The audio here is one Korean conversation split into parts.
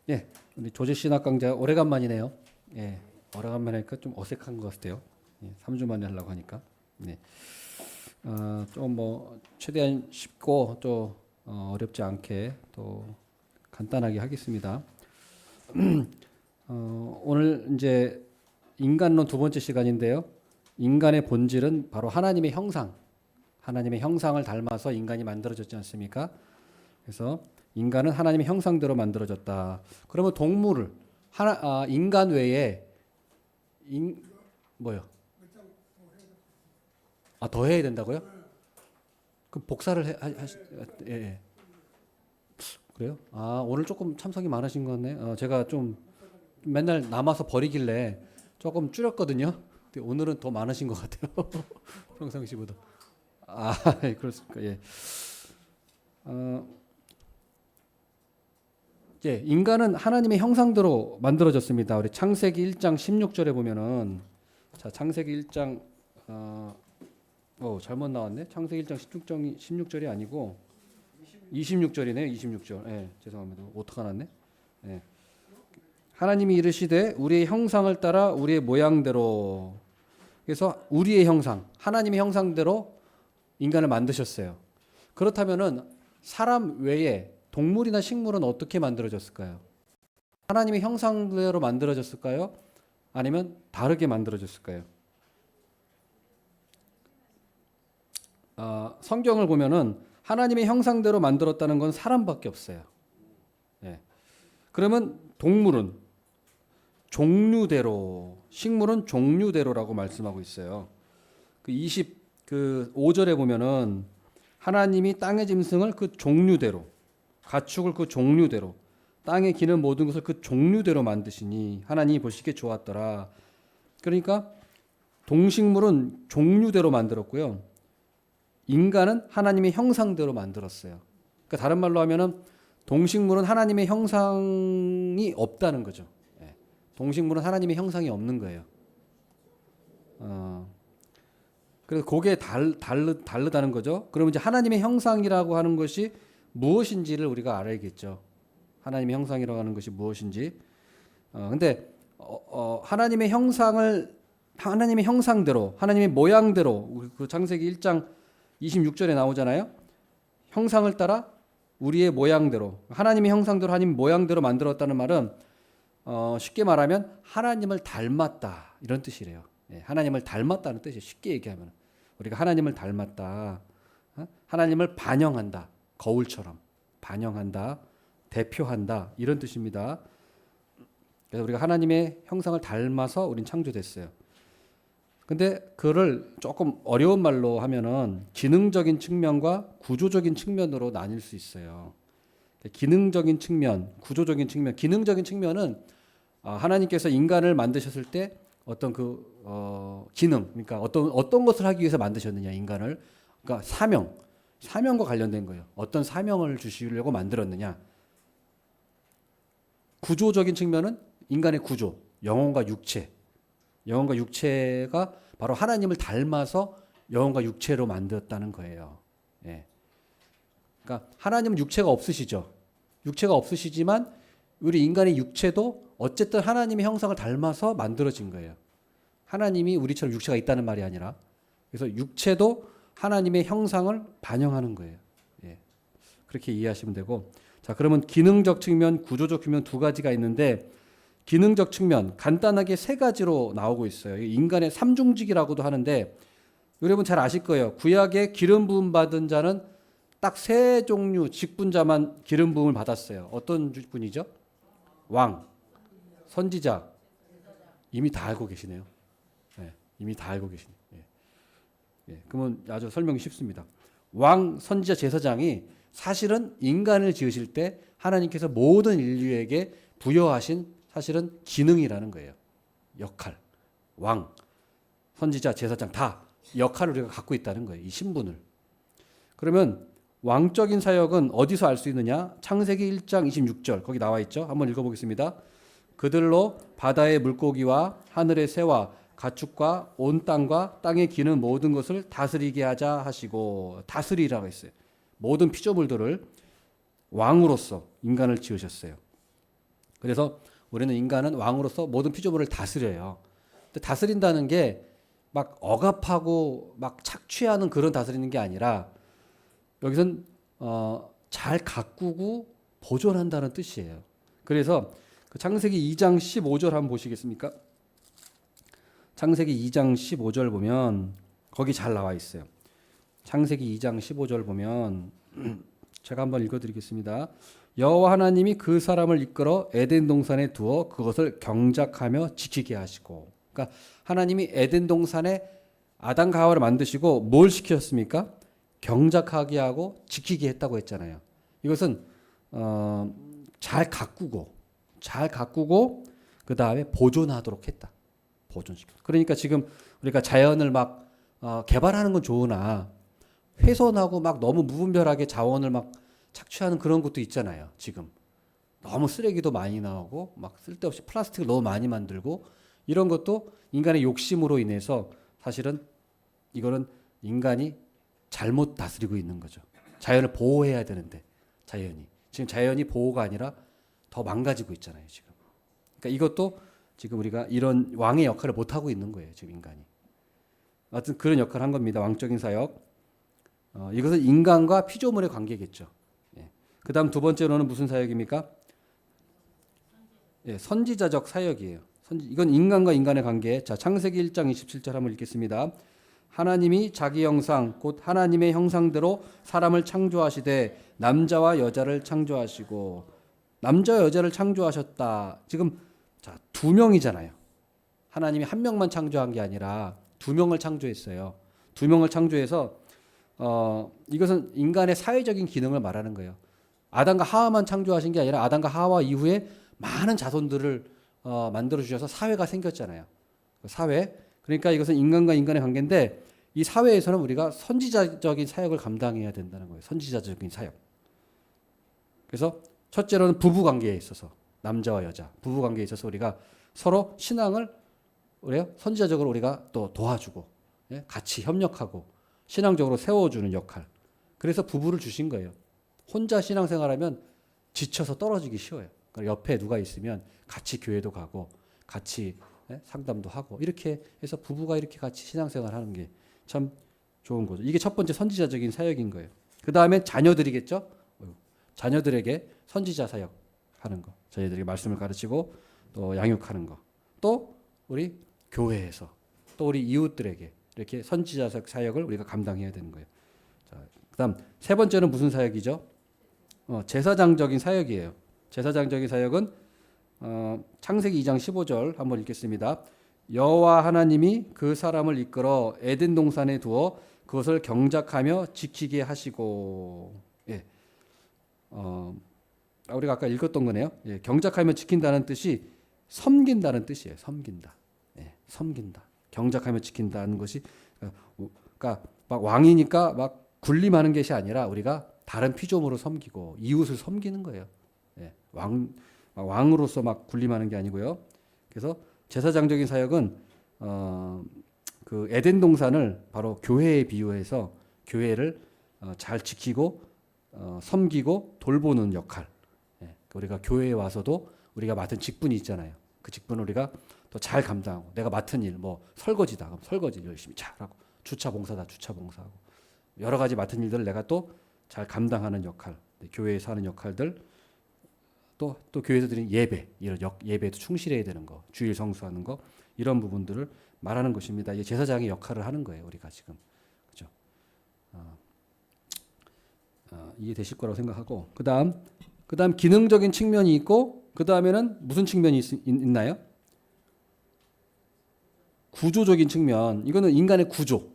예, 우리 조지신학 강좌 오래간만이네요. 예, 오래간만에 하니까 좀 어색한 것 같아요. 예, 3주 만에 하려고 하니까. 네. 좀 뭐 최대한 쉽고 또 어렵지 않게 또 간단하게 하겠습니다. 오늘 이제 인간론 두 번째 시간인데요. 인간의 본질은 바로 하나님의 형상, 하나님의 형상을 닮아서 인간이 만들어졌지 않습니까? 그래서 인간은 하나님의 형상대로 만들어졌다. 그러면 동물을 인간 외에 뭐요? 더 해야 된다고요? 그 복사를 예, 예. 그래요? 오늘 조금 참석이 많으신 것 같네. 제가 좀 맨날 남아서 버리길래 조금 줄였거든요. 근데 오늘은 더 많으신 것 같아요. 평상시보다. 그렇습니까? 예. 어, 예, 인간은 하나님의 형상대로 만들어졌습니다. 우리 창세기 1장 16절에 보면은 자, 창세기 1장 잘못 나왔네. 창세기 1장 16절이 아니고 26절이네요. 26절. 예, 죄송합니다. 오타가 났네. 예. 하나님이 이르시되 우리의 형상을 따라 우리의 모양대로. 그래서 우리의 형상, 하나님의 형상대로 인간을 만드셨어요. 그렇다면은 사람 외에 동물이나 식물은 어떻게 만들어졌을까요? 하나님의 형상대로 만들어졌을까요? 아니면 다르게 만들어졌을까요? 성경을 보면은 하나님의 형상대로 만들었다는 건 사람밖에 없어요. 예. 그러면 동물은 종류대로, 식물은 종류대로라고 말씀하고 있어요. 그 5절에 보면은 하나님이 땅의 짐승을 그 종류대로, 가축을 그 종류대로, 땅에 기는 모든 것을 그 종류대로 만드시니 하나님이 보시기에 좋았더라. 그러니까 동식물은 종류대로 만들었고요. 인간은 하나님의 형상대로 만들었어요. 그러니까 다른 말로 하면은 동식물은 하나님의 형상이 없다는 거죠. 예. 동식물은 하나님의 형상이 없는 거예요. 그래서 그게 다르다는 거죠. 그러면 이제 하나님의 형상이라고 하는 것이 무엇인지를 우리가 알아야겠죠. 하나님의 형상이라고 하는 것이 무엇인지. 근데 하나님의 형상을 하나님의 형상대로, 하나님의 모양대로 그 창세기 1장 26절에 나오잖아요. 형상을 따라 우리의 모양대로, 하나님의 형상대로 하나님 모양대로 만들었다는 말은 쉽게 말하면 하나님을 닮았다 이런 뜻이래요. 예, 하나님을 닮았다는 뜻이에요. 쉽게 얘기하면 우리가 하나님을 닮았다, 하나님을 반영한다, 거울처럼 반영한다, 대표한다 이런 뜻입니다. 그래서 우리가 하나님의 형상을 닮아서 우린 창조됐어요. 근데 그거를 조금 어려운 말로 하면은 기능적인 측면과 구조적인 측면으로 나뉠 수 있어요. 기능적인 측면, 구조적인 측면. 기능적인 측면은 하나님께서 인간을 만드셨을 때 어떤 기능, 그러니까 어떤 것을 하기 위해서 만드셨느냐 인간을, 그러니까 사명과 관련된 거예요. 어떤 사명을 주시려고 만들었느냐. 구조적인 측면은 인간의 구조, 영혼과 육체가 바로 하나님을 닮아서 영혼과 육체로 만들었다는 거예요. 예. 그러니까 하나님은 육체가 없으시죠. 육체가 없으시지만 우리 인간의 육체도 어쨌든 하나님의 형상을 닮아서 만들어진 거예요. 하나님이 우리처럼 육체가 있다는 말이 아니라, 그래서 육체도 하나님의 형상을 반영하는 거예요. 예. 그렇게 이해하시면 되고, 자, 그러면 기능적 측면, 구조적 측면 두 가지가 있는데, 기능적 측면 간단하게 세 가지로 나오고 있어요. 인간의 삼중직이라고도 하는데, 여러분 잘 아실 거예요. 구약에 기름 부음 받은 자는 딱 세 종류 직분자만 기름 부음을 받았어요. 어떤 분이죠? 왕, 선지자. 이미 다 알고 계시네요. 네, 이미 다 알고 계시네요. 그러면 아주 설명이 쉽습니다. 왕, 선지자, 제사장이 사실은 인간을 지으실 때 하나님께서 모든 인류에게 부여하신 사실은 기능이라는 거예요. 역할. 왕, 선지자, 제사장 다 역할을 우리가 갖고 있다는 거예요. 이 신분을. 그러면 왕적인 사역은 어디서 알 수 있느냐? 창세기 1장 26절 거기 나와 있죠. 한번 읽어보겠습니다. 그들로 바다의 물고기와 하늘의 새와 가축과 온 땅과 땅에 기는 모든 것을 다스리게 하자 하시고, 다스리라고 했어요. 모든 피조물들을 왕으로서 인간을 지으셨어요. 그래서 우리는 인간은 왕으로서 모든 피조물을 다스려요. 근데 다스린다는 게 막 억압하고 막 착취하는 그런 다스리는 게 아니라 여기선 잘 가꾸고 보존한다는 뜻이에요. 그래서 그 창세기 2장 15절 한번 보시겠습니까? 창세기 2장 15절 보면 거기 잘 나와 있어요. 창세기 2장 15절 보면 제가 한번 읽어드리겠습니다. 여호와 하나님이 그 사람을 이끌어 에덴 동산에 두어 그것을 경작하며 지키게 하시고, 그러니까 하나님이 에덴 동산에 아담과 하와를 만드시고 뭘 시켰습니까? 경작하게 하고 지키게 했다고 했잖아요. 이것은 잘 가꾸고 그 다음에 보존하도록 했다. 보존시켜. 그러니까 지금 우리가 자연을 막 개발하는 건 좋으나 훼손하고 막 너무 무분별하게 자원을 막 착취하는 그런 것도 있잖아요. 지금 너무 쓰레기도 많이 나오고 막 쓸데없이 플라스틱을 너무 많이 만들고 이런 것도 인간의 욕심으로 인해서 사실은 이거는 인간이 잘못 다스리고 있는 거죠. 자연을 보호해야 되는데 지금 자연이 보호가 아니라 더 망가지고 있잖아요. 지금. 그러니까 이것도 지금 우리가 이런 왕의 역할을 못 하고 있는 거예요. 지금 인간이. 하여튼 그런 역할을 한 겁니다. 왕적인 사역. 이것은 인간과 피조물의 관계겠죠. 예. 그다음 두 번째로는 무슨 사역입니까? 예, 선지자적 사역이에요. 이건 인간과 인간의 관계. 자, 창세기 1장 27절 한번 읽겠습니다. 하나님이 자기 형상 곧 하나님의 형상대로 사람을 창조하시되 남자와 여자를 창조하시고, 남자와 여자를 창조하셨다. 지금 자, 두 명이잖아요. 하나님이 한 명만 창조한 게 아니라 두 명을 창조했어요. 두 명을 창조해서 이것은 인간의 사회적인 기능을 말하는 거예요. 아담과 하와만 창조하신 게 아니라 아담과 하와 이후에 많은 자손들을 만들어 주셔서 사회가 생겼잖아요. 사회. 그러니까 이것은 인간과 인간의 관계인데 이 사회에서는 우리가 선지자적인 사역을 감당해야 된다는 거예요. 선지자적인 사역. 그래서 첫째로는 부부 관계에 있어서 남자와 여자 부부 관계에 있어서 우리가 서로 신앙을 선지자적으로 우리가 또 도와주고 같이 협력하고 신앙적으로 세워주는 역할. 그래서 부부를 주신 거예요. 혼자 신앙생활하면 지쳐서 떨어지기 쉬워요. 그러니까 옆에 누가 있으면 같이 교회도 가고 같이 상담도 하고 이렇게 해서 부부가 이렇게 같이 신앙생활하는 게 참 좋은 거죠. 이게 첫 번째 선지자적인 사역인 거예요. 그 다음에 자녀들이겠죠. 자녀들에게 선지자 사역하는 거. 자녀들에게 말씀을 가르치고 또 양육하는 거. 또 우리 교회에서 또 우리 이웃들에게 이렇게 선지자 사역을 우리가 감당해야 되는 거예요. 자, 그다음 세 번째는 무슨 사역이죠? 제사장적인 사역이에요. 제사장적인 사역은 창세기 2장 15절 한번 읽겠습니다. 여호와 하나님이 그 사람을 이끌어 에덴 동산에 두어 그것을 경작하며 지키게 하시고. 예. 우리가 아까 읽었던 거네요. 예, 경작하며 지킨다는 뜻이 섬긴다는 뜻이에요. 섬긴다. 예, 섬긴다. 경작하며 지킨다는 것이 그러니까 막 왕이니까 막 군림하는 것이 아니라 우리가 다른 피조물을 섬기고 이웃을 섬기는 거예요. 예, 왕으로서 막 군림하는 게 아니고요. 그래서 제사장적인 사역은 그 에덴 동산을 바로 교회에 비유해서 교회를 잘 지키고 섬기고 돌보는 역할. 예, 우리가 교회에 와서도 우리가 맡은 직분이 있잖아요. 그 직분을 우리가 또 잘 감당하고 내가 맡은 일, 뭐 설거지다, 그럼 설거지 열심히 잘하고 주차 봉사다, 주차 봉사하고 여러 가지 맡은 일들을 내가 또 잘 감당하는 역할, 교회에서 하는 역할들, 또 교회에서 드리는 예배, 이런 예배도 충실해야 되는 거, 주일 성수하는 거 이런 부분들을 말하는 것입니다. 이 제사장의 역할을 하는 거예요, 우리가 지금, 그죠? 이해되실 거라고 생각하고 그다음 기능적인 측면이 있고 그 다음에는 무슨 측면이 있나요? 구조적인 측면. 이거는 인간의 구조.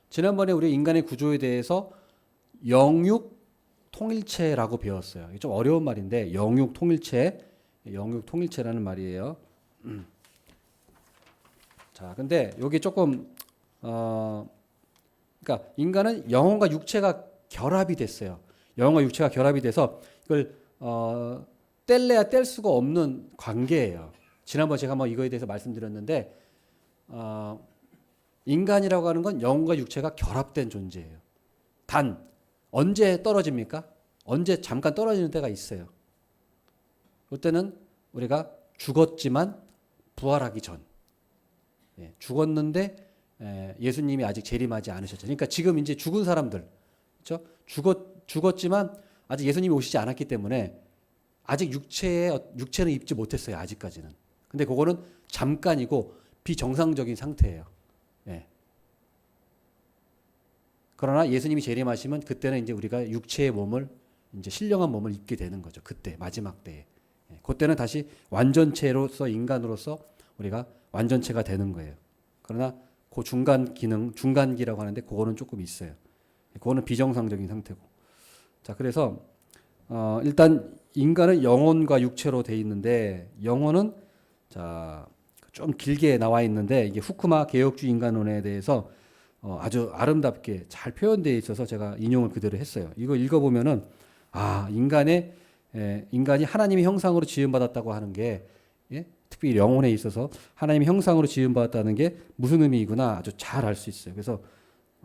지난번에 우리 인간의 구조에 대해서 영육 통일체라고 배웠어요. 이게 좀 어려운 말인데 영육 통일체라는 말이에요. 자, 근데 여기 조금 그러니까 인간은 영혼과 육체가 결합이 됐어요. 영혼과 육체가 결합이 돼서 이걸 뗄래야 뗄 수가 없는 관계예요. 지난번 제가 뭐 이거에 대해서 말씀드렸는데 인간이라고 하는 건 영혼과 육체가 결합된 존재예요. 단 언제 떨어집니까? 언제 잠깐 떨어지는 때가 있어요. 그때는 우리가 죽었지만 부활하기 전. 예, 죽었는데 예수님이 아직 재림하지 않으셨죠. 그러니까 지금 이제 죽은 사람들, 그렇죠? 죽었지만 아직 예수님이 오시지 않았기 때문에 아직 육체는 입지 못했어요. 아직까지는. 근데 그거는 잠깐이고 비정상적인 상태예요. 예. 그러나 예수님이 재림하시면 그때는 이제 우리가 육체의 몸을 이제 신령한 몸을 입게 되는 거죠. 그때 마지막 때에. 예. 그때는 다시 완전체로서 인간으로서 우리가 완전체가 되는 거예요. 그러나 그 중간 기능, 중간기라고 하는데 그거는 조금 있어요. 그거는 비정상적인 상태고. 자, 그래서 일단 인간은 영혼과 육체로 돼 있는데 영혼은 좀 길게 나와 있는데 이게 후쿠마 개혁주의 인간론에 대해서 아주 아름답게 잘 표현되어 있어서 제가 인용을 그대로 했어요. 이거 읽어보면은 인간이 하나님의 형상으로 지음받았다고 하는 게 특히 영혼에 있어서 하나님의 형상으로 지음받았다는 게 무슨 의미이구나 아주 잘 알 수 있어요. 그래서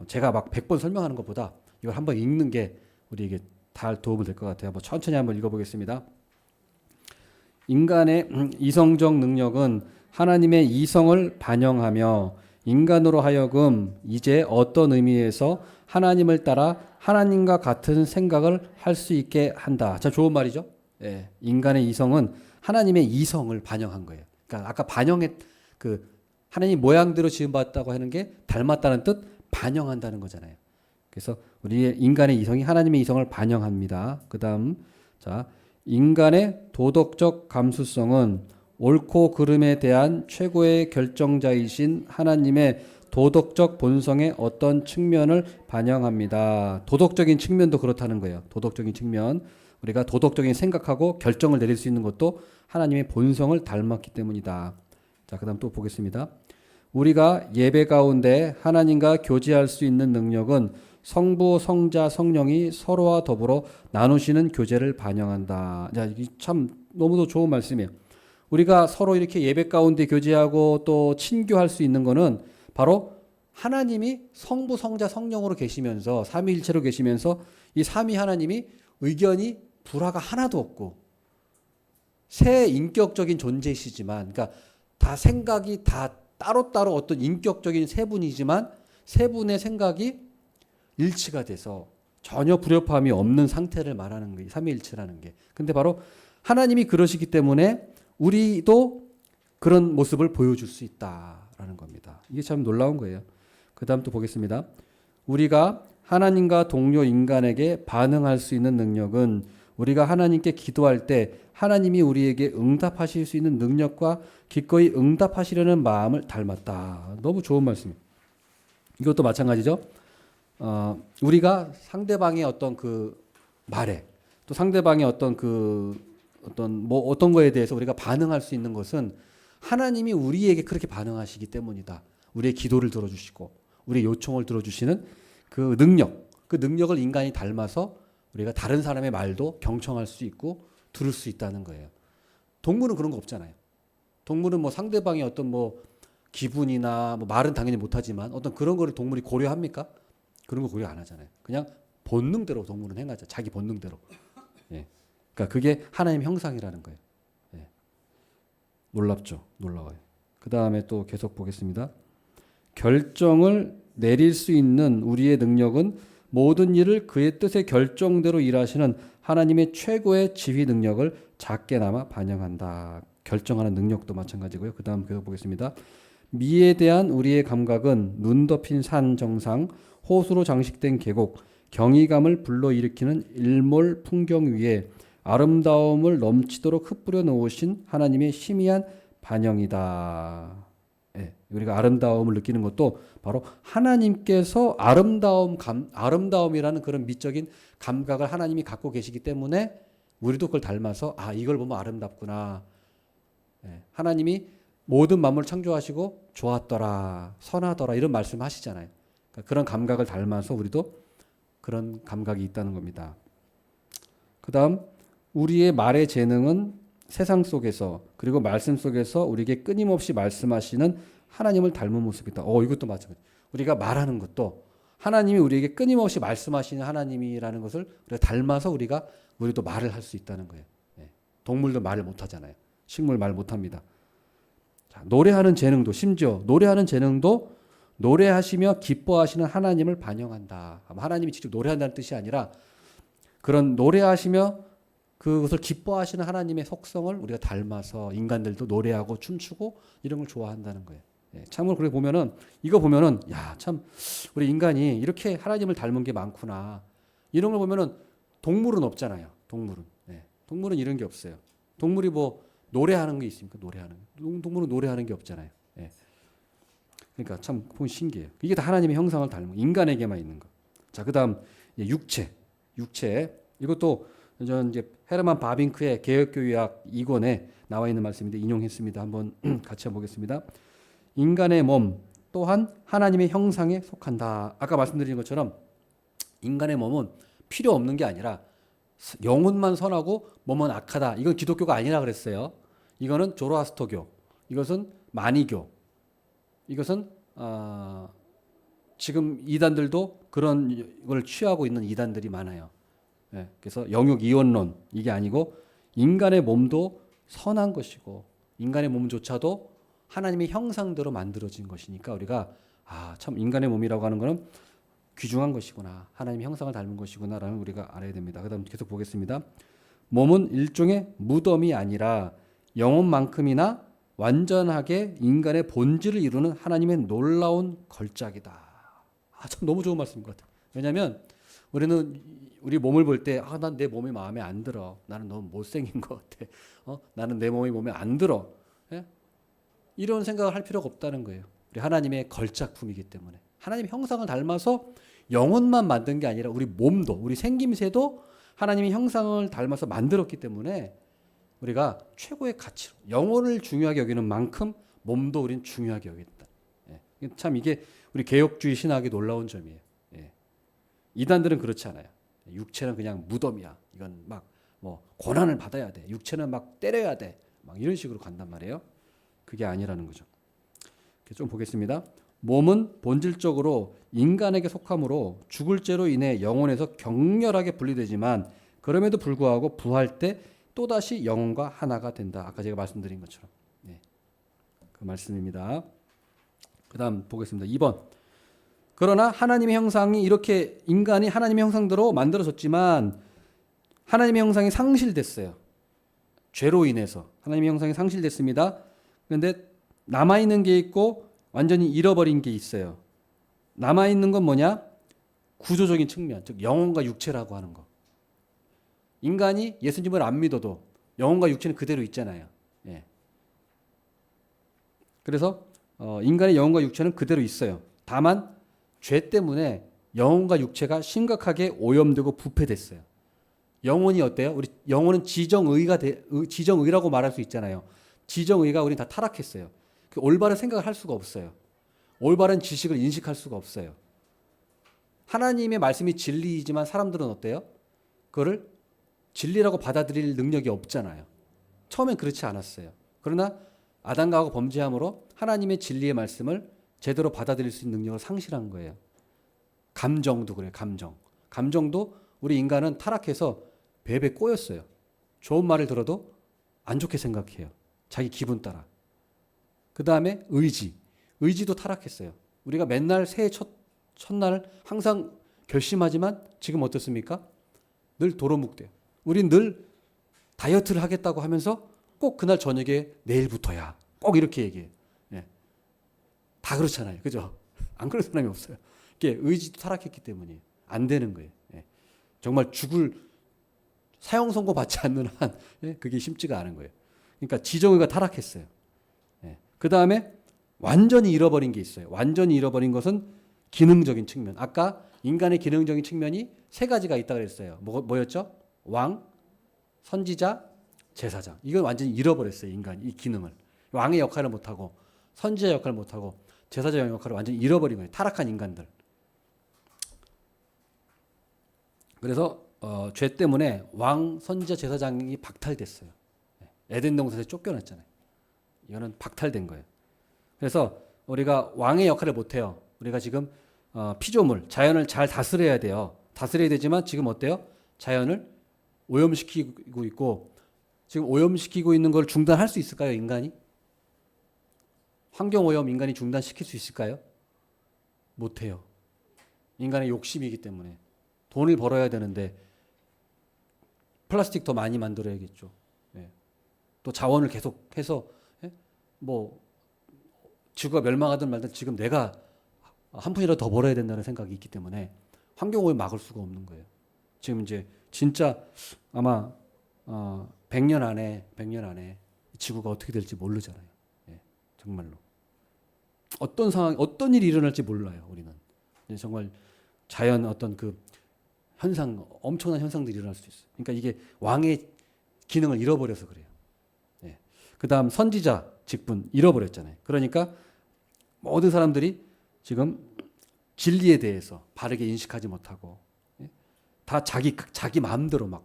제가 막 100번 설명하는 것보다 이걸 한번 읽는 게 우리에게 다 도움이 될 것 같아요. 한번 천천히 한번 읽어보겠습니다. 인간의 이성적 능력은 하나님의 이성을 반영하며 인간으로 하여금 이제 어떤 의미에서 하나님을 따라 하나님과 같은 생각을 할 수 있게 한다. 참 좋은 말이죠. 예, 인간의 이성은 하나님의 이성을 반영한 거예요. 그러니까 아까 하나님 모양대로 지음받았다고 하는 게 닮았다는 뜻, 반영한다는 거잖아요. 그래서 우리의 인간의 이성이 하나님의 이성을 반영합니다. 그다음 인간의 도덕적 감수성은 옳고 그름에 대한 최고의 결정자이신 하나님의 도덕적 본성의 어떤 측면을 반영합니다. 도덕적인 측면도 그렇다는 거예요. 도덕적인 측면. 우리가 도덕적인 생각하고 결정을 내릴 수 있는 것도 하나님의 본성을 닮았기 때문이다. 자, 그다음 또 보겠습니다. 우리가 예배 가운데 하나님과 교제할 수 있는 능력은 성부, 성자, 성령이 서로와 더불어 나누시는 교제를 반영한다. 자, 이게 참 너무도 좋은 말씀이에요. 우리가 서로 이렇게 예배 가운데 교제하고 또 친교할 수 있는 거는 바로 하나님이 성부, 성자, 성령으로 계시면서 삼위일체로 계시면서 이 삼위 하나님이 의견이 불화가 하나도 없고 새 인격적인 존재이시지만 그러니까 다 생각이 다 따로따로 어떤 인격적인 세 분이지만 세 분의 생각이 일치가 돼서 전혀 불협화음이 없는 상태를 말하는 거예요. 삼위일체라는 게. 근데 바로 하나님이 그러시기 때문에 우리도 그런 모습을 보여줄 수 있다라는 겁니다. 이게 참 놀라운 거예요. 그 다음 또 보겠습니다. 우리가 하나님과 동료 인간에게 반응할 수 있는 능력은 우리가 하나님께 기도할 때 하나님이 우리에게 응답하실 수 있는 능력과 기꺼이 응답하시려는 마음을 닮았다. 너무 좋은 말씀이에요. 이것도 마찬가지죠. 우리가 상대방의 어떤 그 말에 또 상대방의 어떤 어떤 거에 대해서 우리가 반응할 수 있는 것은 하나님이 우리에게 그렇게 반응하시기 때문이다. 우리의 기도를 들어주시고 우리의 요청을 들어주시는 그 능력을 인간이 닮아서 우리가 다른 사람의 말도 경청할 수 있고 들을 수 있다는 거예요. 동물은 그런 거 없잖아요. 동물은 뭐 상대방의 어떤 뭐 기분이나 뭐 말은 당연히 못하지만 어떤 그런 거를 동물이 고려합니까? 그런 거 고려 안 하잖아요. 그냥 본능대로 동물은 행하죠. 자기 본능대로. 예. 그러니까 그게 하나님 형상이라는 거예요. 예. 놀랍죠. 놀라워요. 그 다음에 또 계속 보겠습니다. 결정을 내릴 수 있는 우리의 능력은 모든 일을 그의 뜻의 결정대로 일하시는 하나님의 최고의 지휘 능력을 작게나마 반영한다. 결정하는 능력도 마찬가지고요. 그 다음 계속 보겠습니다. 미에 대한 우리의 감각은 눈 덮인 산 정상, 호수로 장식된 계곡, 경이감을 불러일으키는 일몰 풍경 위에 아름다움을 넘치도록 흩뿌려 놓으신 하나님의 희미한 반영이다. 예, 우리가 아름다움을 느끼는 것도 바로 하나님께서 아름다움이라는 그런 미적인 감각을 하나님이 갖고 계시기 때문에 우리도 그걸 닮아서 이걸 보면 아름답구나. 예, 하나님이 모든 만물을 창조하시고 좋았더라, 선하더라 이런 말씀하시잖아요. 그러니까 그런 감각을 닮아서 우리도 그런 감각이 있다는 겁니다. 그 다음 우리의 말의 재능은 세상 속에서 그리고 말씀 속에서 우리에게 끊임없이 말씀하시는 하나님을 닮은 모습이다. 이것도 마찬가지. 우리가 말하는 것도 하나님이 우리에게 끊임없이 말씀하시는 하나님이라는 것을 우리가 닮아서 우리도 말을 할 수 있다는 거예요. 예. 동물도 말을 못 하잖아요. 식물 말 못합니다. 자, 노래하는 재능도 심지어 노래하는 재능도 노래하시며 기뻐하시는 하나님을 반영한다. 하나님이 직접 노래한다는 뜻이 아니라 그런 노래하시며 그것을 기뻐하시는 하나님의 속성을 우리가 닮아서 인간들도 노래하고 춤추고 이런 걸 좋아한다는 거예요. 예, 참으로 그렇게 보면은 이거 보면은 야, 참 우리 인간이 이렇게 하나님을 닮은 게 많구나. 이런 걸 보면은 동물은 없잖아요. 동물은. 예, 동물은 이런 게 없어요. 동물이 뭐 노래하는 게 있습니까? 노래하는. 동물은 노래하는 게 없잖아요. 예. 그러니까 참 보면 신기해요. 이게 다 하나님의 형상을 닮은 인간에게만 있는 거. 자, 그다음 육체. 이것도 전 이제 헤르만 바빙크의 개혁교의학 2권에 나와 있는 말씀인데 인용했습니다. 한번 같이 보겠습니다. 인간의 몸 또한 하나님의 형상에 속한다. 아까 말씀드린 것처럼 인간의 몸은 필요 없는 게 아니라 영혼만 선하고 몸은 악하다. 이건 기독교가 아니라 그랬어요. 이거는 조로아스터교, 이것은 마니교, 이것은 지금 이단들도 그런 걸 취하고 있는 이단들이 많아요. 예, 그래서 영육 이원론 이게 아니고 인간의 몸도 선한 것이고 인간의 몸조차도 하나님의 형상대로 만들어진 것이니까 우리가 참 인간의 몸이라고 하는 것은 귀중한 것이구나. 하나님의 형상을 닮은 것이구나라는 우리가 알아야 됩니다. 그다음 계속 보겠습니다. 몸은 일종의 무덤이 아니라 영혼만큼이나 완전하게 인간의 본질을 이루는 하나님의 놀라운 걸작이다. 참 너무 좋은 말씀인 것 같아요. 왜냐하면 우리는 우리 몸을 볼 때 난 내 몸이 마음에 안 들어. 나는 너무 못생긴 것 같아. 나는 내 몸이 몸에 안 들어. 예? 이런 생각을 할 필요가 없다는 거예요. 우리 하나님의 걸작품이기 때문에. 하나님의 형상을 닮아서 영혼만 만든 게 아니라 우리 몸도 우리 생김새도 하나님의 형상을 닮아서 만들었기 때문에 우리가 최고의 가치로 영혼을 중요하게 여기는 만큼 몸도 우리는 중요하게 여긴다. 예. 참 이게 우리 개혁주의 신학의 놀라운 점이에요. 예. 이단들은 그렇지 않아요. 육체는 그냥 무덤이야. 이건 막 뭐 고난을 받아야 돼. 육체는 막 때려야 돼. 막 이런 식으로 간단 말이에요. 그게 아니라는 거죠. 좀 보겠습니다. 몸은 본질적으로 인간에게 속하므로 죽을 죄로 인해 영혼에서 격렬하게 분리되지만 그럼에도 불구하고 부활 때 또다시 영혼과 하나가 된다. 아까 제가 말씀드린 것처럼. 네. 그 말씀입니다. 그 다음 보겠습니다. 2번. 그러나 하나님의 형상이 이렇게 인간이 하나님의 형상대로 만들어졌지만 하나님의 형상이 상실됐어요. 죄로 인해서 하나님의 형상이 상실됐습니다. 그런데 남아있는 게 있고 완전히 잃어버린 게 있어요. 남아있는 건 뭐냐? 구조적인 측면, 즉 영혼과 육체라고 하는 거. 인간이 예수님을 안 믿어도 영혼과 육체는 그대로 있잖아요. 예. 그래서 인간의 영혼과 육체는 그대로 있어요. 다만 죄 때문에 영혼과 육체가 심각하게 오염되고 부패됐어요. 영혼이 어때요? 우리 영혼은 지정의라고 말할 수 있잖아요. 지정의가 우리는 다 타락했어요. 그 올바른 생각을 할 수가 없어요. 올바른 지식을 인식할 수가 없어요. 하나님의 말씀이 진리이지만 사람들은 어때요? 그거를 진리라고 받아들일 능력이 없잖아요. 처음엔 그렇지 않았어요. 그러나 아담과 하와 범죄함으로 하나님의 진리의 말씀을 제대로 받아들일 수 있는 능력을 상실한 거예요. 감정도 그래요. 감정도 우리 인간은 타락해서 배배 꼬였어요. 좋은 말을 들어도 안 좋게 생각해요. 자기 기분 따라. 그 다음에 의지도 타락했어요. 우리가 맨날 새해 첫날 항상 결심하지만 지금 어떻습니까? 늘 도로묵대요. 우린 늘 다이어트를 하겠다고 하면서 꼭 그날 저녁에 내일부터야. 꼭 이렇게 얘기해요. 예. 다 그렇잖아요. 그죠? 안 그런 사람이 없어요. 이게 의지도 타락했기 때문이에요. 안 되는 거예요. 예. 정말 죽을 사형 선고 받지 않는 한 그게 쉽지가 않은 거예요. 그러니까 지정의가 타락했어요. 예. 그 다음에 완전히 잃어버린 게 있어요. 완전히 잃어버린 것은 기능적인 측면. 아까 인간의 기능적인 측면이 세 가지가 있다고 그랬어요. 뭐였죠? 왕, 선지자, 제사장. 이건 완전히 잃어버렸어요. 인간이 이 기능을. 왕의 역할을 못하고 선지자 역할을 못하고 제사장 역할을 완전히 잃어버린 거예요. 타락한 인간들. 그래서 죄 때문에 왕, 선지자, 제사장이 박탈됐어요. 에덴 동산에서 쫓겨났잖아요. 이거는 박탈된 거예요. 그래서 우리가 왕의 역할을 못해요. 우리가 지금 피조물, 자연을 잘 다스려야 돼요. 다스려야 되지만 지금 어때요? 자연을 오염시키고 있고 지금 오염시키고 있는 걸 중단할 수 있을까요, 인간이? 환경 오염 인간이 중단시킬 수 있을까요? 못해요. 인간의 욕심이기 때문에. 돈을 벌어야 되는데 플라스틱 더 많이 만들어야겠죠. 예. 또 자원을 계속해서 예? 뭐 지구가 멸망하든 말든 지금 내가 한 푼이라도 더 벌어야 된다는 생각이 있기 때문에 환경 오염 막을 수가 없는 거예요. 지금 이제 진짜 아마 100년 안에 지구가 어떻게 될지 모르잖아요. 예, 정말로 어떤 상황, 어떤 일이 일어날지 몰라요. 우리는 정말 자연 어떤 그 현상, 엄청난 현상들이 일어날 수 있어요. 그러니까 이게 왕의 기능을 잃어버려서 그래요. 예. 그다음 선지자 직분 잃어버렸잖아요. 그러니까 모든 사람들이 지금 진리에 대해서 바르게 인식하지 못하고 예? 다 자기 마음대로 막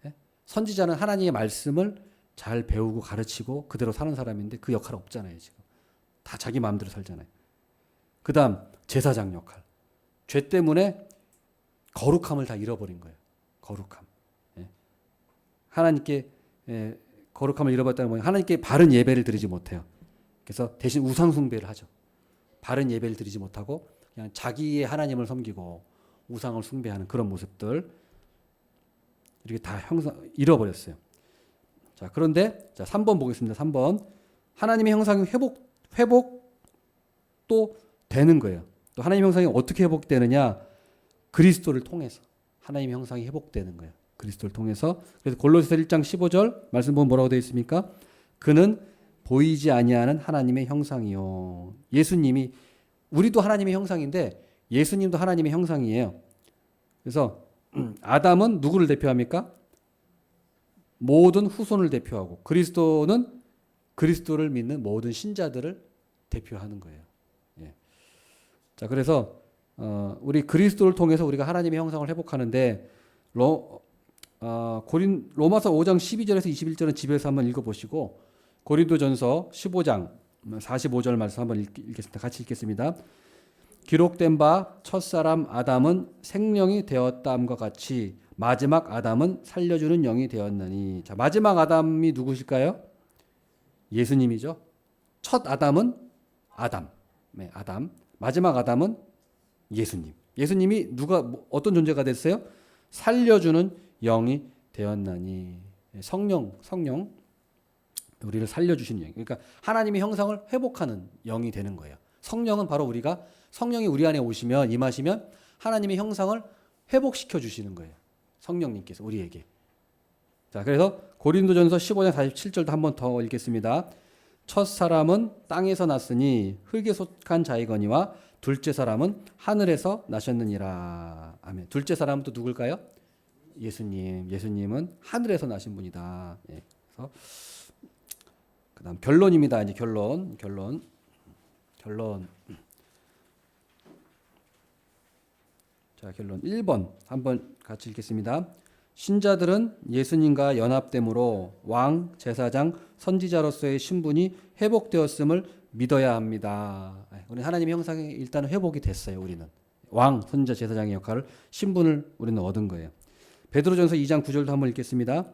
예? 선지자는 하나님의 말씀을 잘 배우고 가르치고 그대로 사는 사람인데 그 역할 없잖아요. 지금 다 자기 마음대로 살잖아요. 그다음 제사장 역할. 죄 때문에 거룩함을 다 잃어버린 거예요. 거룩함. 예? 하나님께 거룩함을 잃어버렸다는 건 하나님께 바른 예배를 드리지 못해요. 그래서 대신 우상 숭배를 하죠. 바른 예배를 드리지 못하고 그냥 자기의 하나님을 섬기고 우상을 숭배하는 그런 모습들 이렇게 다 잃어버렸어요. 자, 그런데 자, 3번 보겠습니다. 3번. 하나님의 형상이 회복도 되는 거예요. 또 하나님의 형상이 어떻게 회복되느냐? 그리스도를 통해서 하나님의 형상이 회복되는 거예요. 그리스도를 통해서. 그래서 골로새서 1장 15절 말씀 보면 뭐라고 되어 있습니까? 그는 보이지 아니하는 하나님의 형상이요. 예수님이 우리도 하나님의 형상인데 예수님도 하나님의 형상이에요. 그래서 아담은 누구를 대표합니까? 모든 후손을 대표하고 그리스도는 그리스도를 믿는 모든 신자들을 대표하는 거예요. 예. 자, 그래서 우리 그리스도를 통해서 우리가 하나님의 형상을 회복하는데 로마서 5장 12절에서 21절은 집에서 한번 읽어보시고 고린도전서 15장 45절 말씀 한번 읽겠습니다. 같이 읽겠습니다. 기록된 바 첫사람 아담은 생명이 되었다함과 같이 마지막 아담은 살려주는 영이 되었나니. 자, 마지막 아담이 누구실까요? 예수님이죠. 첫 아담은 아담. 네, 아담. 마지막 아담은 예수님. 예수님이 어떤 존재가 됐어요? 살려주는 영이 되었나니. 성령. 우리를 살려주시는 영. 그러니까 하나님의 형상을 회복하는 영이 되는 거예요. 성령은 바로 성령이 우리 안에 오시면 임하시면 하나님의 형상을 회복시켜 주시는 거예요. 성령님께서 우리에게. 자, 그래서 고린도전서 15장 47절도 한 번 더 읽겠습니다. 첫 사람은 땅에서 났으니 흙에 속한 자이거니와 둘째 사람은 하늘에서 나셨느니라. 아멘. 둘째 사람은 또 누굴까요? 예수님. 예수님은 하늘에서 나신 분이다. 예. 그래서 그다음 결론입니다. 이제 결론. 자, 결론 1번 한번 같이 읽겠습니다. 신자들은 예수님과 연합됨으로 왕, 제사장, 선지자로서의 신분이 회복되었음을 믿어야 합니다. 우리 하나님의 형상이 일단 회복이 됐어요. 우리는 왕, 선지자, 제사장의 역할을 신분을 우리는 얻은 거예요. 베드로전서 2장 9절도 한번 읽겠습니다.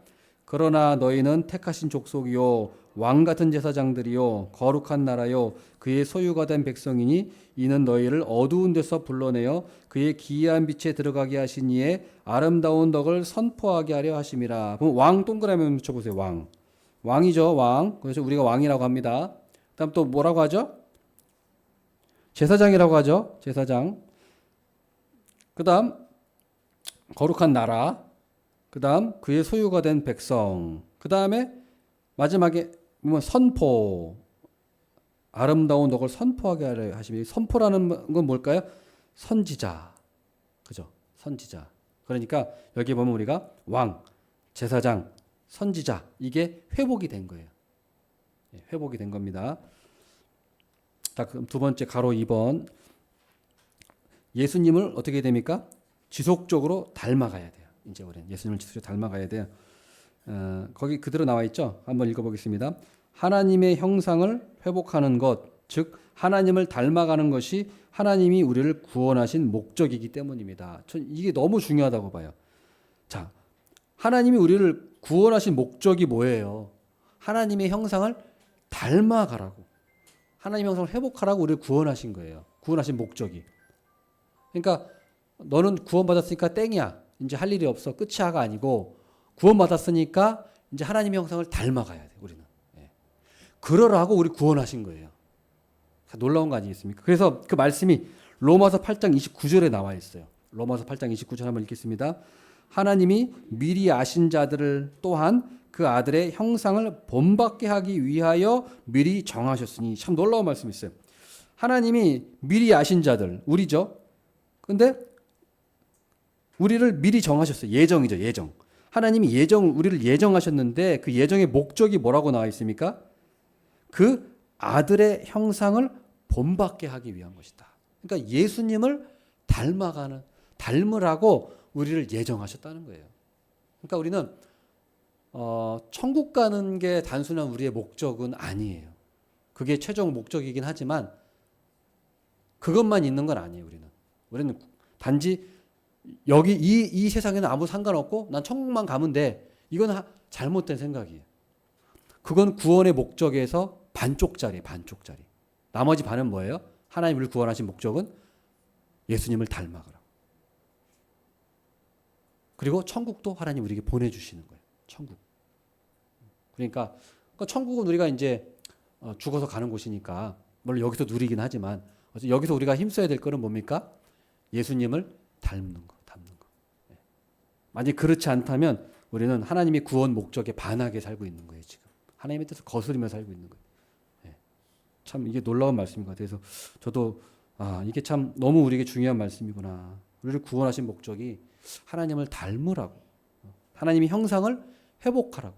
그러나 너희는 택하신 족속이요 왕 같은 제사장들이요 거룩한 나라요 그의 소유가 된 백성이니 이는 너희를 어두운 데서 불러내어 그의 기이한 빛에 들어가게 하신 이의 아름다운 덕을 선포하게 하려 하심이라. 그럼 왕 동그라미 붙여보세요. 왕이죠. 왕. 그래서 우리가 왕이라고 합니다. 그다음 또 뭐라고 하죠? 제사장이라고 하죠. 제사장. 그다음 거룩한 나라. 그다음 그의 소유가 된 백성. 그다음에 마지막에 선포. 아름다운 덕을 선포하게 하려 하시면 선포라는 건 뭘까요? 선지자. 그죠? 선지자. 그러니까 여기 보면 우리가 왕, 제사장, 선지자 이게 회복이 된 거예요. 회복이 된 겁니다. 자, 그럼 두 번째 가로 2번. 예수님을 어떻게 됩니까? 지속적으로 닮아가야 돼요. 이제 우리는 예수님을 지속적으로 닮아가야 돼요. 거기 그대로 나와 있죠. 한번 읽어보겠습니다. 하나님의 형상을 회복하는 것, 즉 하나님을 닮아가는 것이 하나님이 우리를 구원하신 목적이기 때문입니다. 전 이게 너무 중요하다고 봐요. 자, 하나님이 우리를 구원하신 목적이 뭐예요? 하나님의 형상을 닮아가라고. 하나님의 형상을 회복하라고 우리를 구원하신 거예요. 구원하신 목적이. 그러니까 너는 구원받았으니까 땡이야. 이제 할 일이 없어. 끝이야가 아니고 구원받았으니까 이제 하나님의 형상을 닮아가야 돼. 우리는. 예. 그러라고 우리 구원하신 거예요. 놀라운 거 아니겠습니까? 그래서 그 말씀이 로마서 8장 29절에 나와 있어요. 로마서 8장 29절 한번 읽겠습니다. 하나님이 미리 아신 자들을 또한 그 아들의 형상을 본받게 하기 위하여 미리 정하셨으니. 참 놀라운 말씀이 있어요. 하나님이 미리 아신 자들, 우리죠. 근데 우리를 미리 정하셨어요. 예정이죠, 예정. 하나님이 우리를 예정하셨는데 그 예정의 목적이 뭐라고 나와 있습니까? 그 아들의 형상을 본받게 하기 위한 것이다. 그러니까 예수님을 닮으라고 우리를 예정하셨다는 거예요. 그러니까 우리는 천국 가는 게 단순한 우리의 목적은 아니에요. 그게 최종 목적이긴 하지만 그것만 있는 건 아니에요. 우리는 단지 여기 이 세상에는 아무 상관없고 난 천국만 가면 돼. 이건 잘못된 생각이에요. 그건 구원의 목적에서 반쪽짜리. 나머지 반은 뭐예요? 하나님을 구원하신 목적은 예수님을 닮아가라. 그리고 천국도 하나님 우리에게 보내주시는 거예요. 천국. 그러니까 천국은 우리가 이제 죽어서 가는 곳이니까 물론 여기서 누리긴 하지만 여기서 우리가 힘써야 될 거는 뭡니까? 예수님을 닮는 거. 만약 그렇지 않다면 우리는 하나님의 구원 목적에 반하게 살고 있는 거예요. 지금 하나님의 뜻을 거스르며 살고 있는 거예요. 참 이게 놀라운 말씀인 것 같아요. 그래서 저도 이게 참 너무 우리에게 중요한 말씀이구나. 우리를 구원하신 목적이 하나님을 닮으라고, 하나님의 형상을 회복하라고,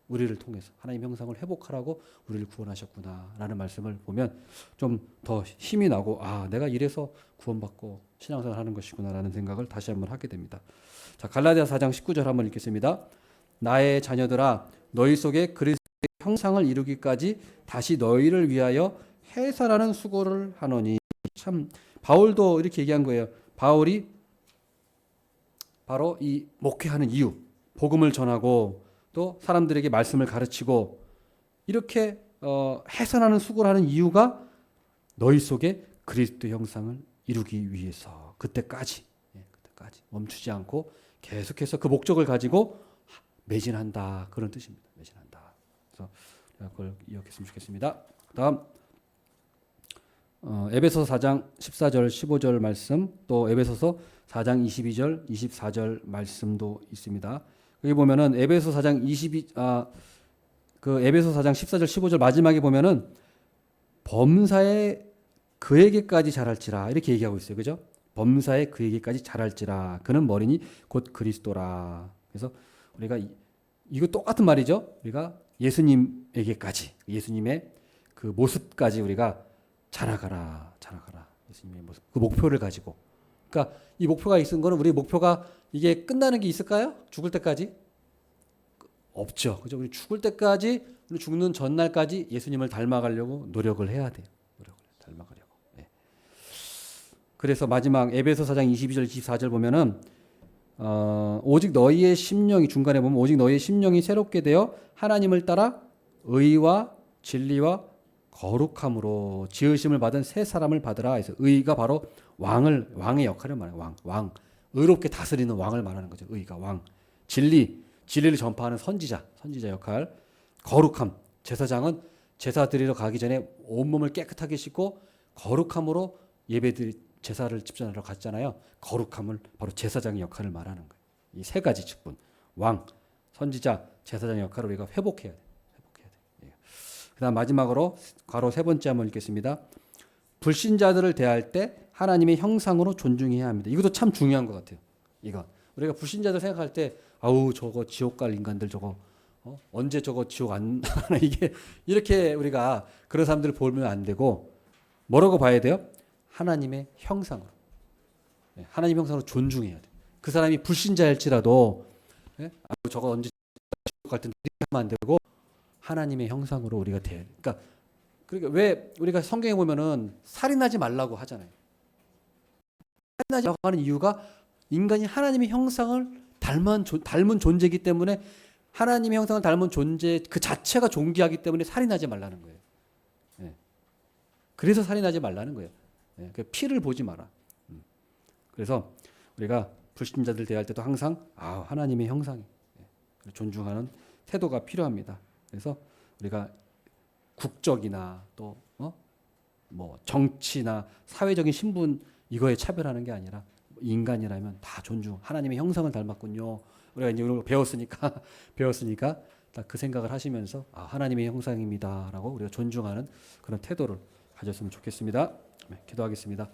우리를 통해서 하나님의 형상을 회복하라고 우리를 구원하셨구나라는 말씀을 보면 좀 더 힘이 나고 내가 이래서 구원받고 신앙생활 하는 것이구나라는 생각을 다시 한번 하게 됩니다. 자, 갈라디아서 4장 19절 한번 읽겠습니다. 나의 자녀들아 너희 속에 그리스도의 형상을 이루기까지 다시 너희를 위하여 해산하는 수고를 하노니. 참 바울도 이렇게 얘기한 거예요. 바울이 바로 이 목회하는 이유, 복음을 전하고 또 사람들에게 말씀을 가르치고 이렇게 해산하는 수고를 하는 이유가 너희 속에 그리스도의 형상을 이루기 위해서. 그때까지 멈추지 않고 계속해서 그 목적을 가지고 매진한다. 그런 뜻입니다. 매진한다. 그래서 그걸 기억했으면 좋겠습니다. 다음 에베소서 4장 14절 15절 말씀, 또 에베소서 4장 22절 24절 말씀도 있습니다. 여기 보면은 에베소 4장 14절 15절 마지막에 보면은 범사에 그에게까지 자랄지라 이렇게 얘기하고 있어요. 그죠? 범사에 그에게까지 자랄지라 그는 머리니 곧 그리스도라. 그래서 우리가 이거 똑같은 말이죠. 우리가 예수님에게까지, 예수님의 그 모습까지 우리가 자라가라. 예수님의 모습, 그 목표를 가지고. 그러니까 이 목표가 있은 거는 우리 목표가 이게 끝나는 게 있을까요? 죽을 때까지? 없죠. 그죠? 우리 죽을 때까지, 우리 죽는 전날까지 예수님을 닮아가려고 노력을 해야 돼요. 닮아가려고. 네. 그래서 마지막 에베소 4장 22절 24절 보면은 오직 너희의 심령이, 중간에 보면 오직 너희의 심령이 새롭게 되어 하나님을 따라 의와 진리와 거룩함으로 지으심을 받은 새 사람을 받으라 해서, 의가 바로 왕의 역할을 말해요. 왕. 의롭게 다스리는 왕을 말하는 거죠. 의가 왕. 진리를 전파하는 선지자 역할. 거룩함. 제사장은 제사 드리러 가기 전에 온몸을 깨끗하게 씻고 거룩함으로 제사를 집전하러 갔잖아요. 거룩함을 바로 제사장의 역할을 말하는 거예요. 이 세 가지 직분. 왕, 선지자, 제사장의 역할을 우리가 회복해야 돼. 그다음 마지막으로 괄호 세 번째 한번 읽겠습니다. 불신자들을 대할 때 하나님의 형상으로 존중해야 합니다. 이것도 참 중요한 것 같아요. 이거 우리가 불신자들 생각할 때 저거 지옥 갈 인간들 저거 언제 저거 지옥 안 가나 이게 이렇게 우리가 그런 사람들을 보면 안 되고 뭐라고 봐야 돼요? 하나님의 형상으로. 하나님의 형상으로 존중해야 돼. 그 사람이 불신자일지라도 저거 언제 지옥 갈 텐데 이렇게 하면 안 되고 하나님의 형상으로 우리가 돼야 돼. 그러니까 왜 우리가 성경에 보면은 살인하지 말라고 하잖아요. 살인하지 말라고 하는 이유가 인간이 하나님의 형상을 닮은 존재이기 때문에 하나님의 형상을 닮은 존재 그 자체가 존귀하기 때문에 살인하지 말라는 거예요. 예. 그래서 살인하지 말라는 거예요. 예. 그 피를 보지 마라. 그래서 우리가 불신자들 대할 때도 항상 하나님의 형상이 존중하는 태도가 필요합니다. 그래서 우리가 국적이나 또 뭐 정치나 사회적인 신분 이거에 차별하는 게 아니라 인간이라면 다 존중. 하나님의 형상을 닮았군요. 우리가 이제 이런 거 배웠으니까 딱 그 생각을 하시면서 하나님의 형상입니다라고 우리가 존중하는 그런 태도를 가졌으면 좋겠습니다. 네, 기도하겠습니다.